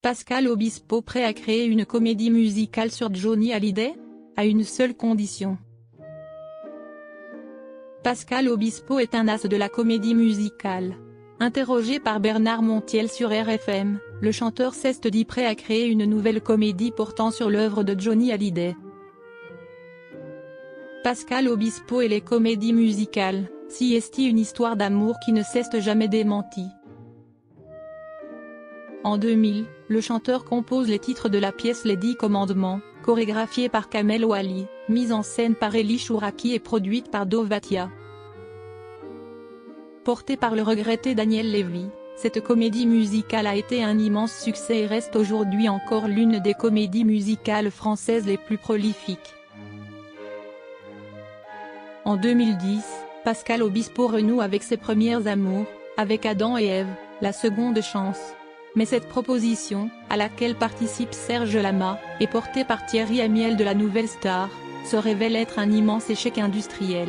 Pascal Obispo prêt à créer une comédie musicale sur Johnny Hallyday? À une seule condition. Pascal Obispo est un as de la comédie musicale. Interrogé par Bernard Montiel sur RFM, le chanteur s'est dit prêt à créer une nouvelle comédie portant sur l'œuvre de Johnny Hallyday. Pascal Obispo et les comédies musicales, si est une histoire d'amour qui ne cesse jamais démentie. En 2000, le chanteur compose les titres de la pièce Les 10 Commandements, chorégraphiée par Kamel Ouali, mise en scène par Elie Chouraki et produite par Dovatia. Portée par le regretté Daniel Lévy, cette comédie musicale a été un immense succès et reste aujourd'hui encore l'une des comédies musicales françaises les plus prolifiques. En 2010, Pascal Obispo renoue avec ses premières amours, avec Adam et Ève, la seconde chance. Mais cette proposition, à laquelle participe Serge Lama, et portée par Thierry Amiel de la Nouvelle Star, se révèle être un immense échec industriel.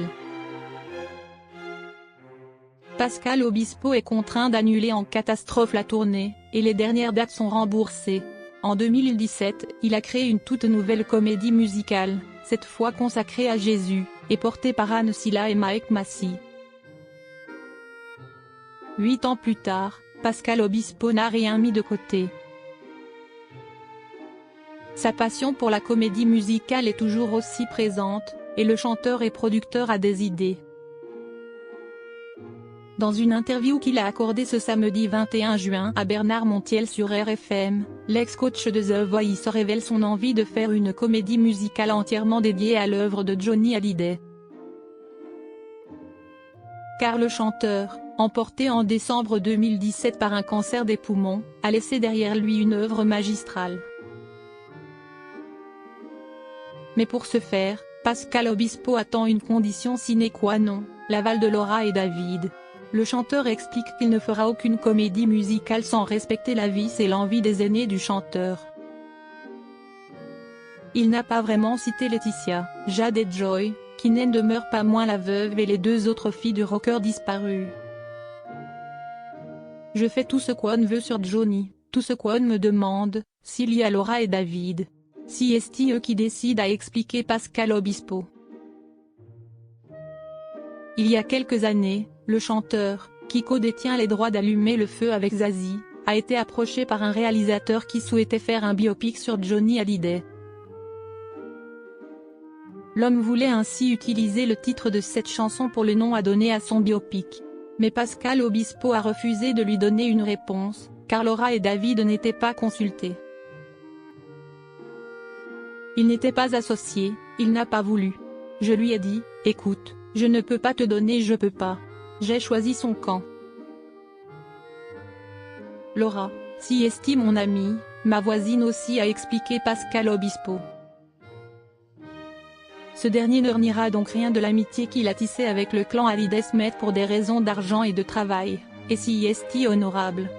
Pascal Obispo est contraint d'annuler en catastrophe la tournée, et les dernières dates sont remboursées. En 2017, il a créé une toute nouvelle comédie musicale, cette fois consacrée à Jésus, et portée par Anne Silla et Mike Massey. 8 ans plus tard, Pascal Obispo n'a rien mis de côté. Sa passion pour la comédie musicale est toujours aussi présente, et le chanteur et producteur a des idées. Dans une interview qu'il a accordée ce samedi 21 juin à Bernard Montiel sur RFM, l'ex-coach de The Voice révèle son envie de faire une comédie musicale entièrement dédiée à l'œuvre de Johnny Hallyday. Car le chanteur, emporté en décembre 2017 par un cancer des poumons, a laissé derrière lui une œuvre magistrale. Mais pour ce faire, Pascal Obispo attend une condition sine qua non, l'aval de Laura et David. Le chanteur explique qu'il ne fera aucune comédie musicale sans respecter la vie et l'envie des aînés du chanteur. Il n'a pas vraiment cité Laetitia, Jade et Joy, qui n'en demeure pas moins la veuve et les 2 autres filles du rocker disparu. Je fais tout ce qu'on veut sur Johnny, tout ce qu'on me demande, s'il y a Laura et David. Si est eux qui décident, a expliqué Pascal Obispo. Il y a quelques années, le chanteur, qui co-détient les droits d'Allumer le feu avec Zazie, a été approché par un réalisateur qui souhaitait faire un biopic sur Johnny Hallyday. L'homme voulait ainsi utiliser le titre de cette chanson pour le nom à donner à son biopic. Mais Pascal Obispo a refusé de lui donner une réponse, car Laura et David n'étaient pas consultés. Il n'était pas associé, il n'a pas voulu. Je lui ai dit, écoute, je ne peux pas te donner, je peux pas. J'ai choisi son camp. Laura, si est mon amie, ma voisine aussi, a expliqué Pascal Obispo. Ce dernier ne reniera donc rien de l'amitié qu'il a tissée avec le clan Hallyday Smith pour des raisons d'argent et de travail, et si est honorable.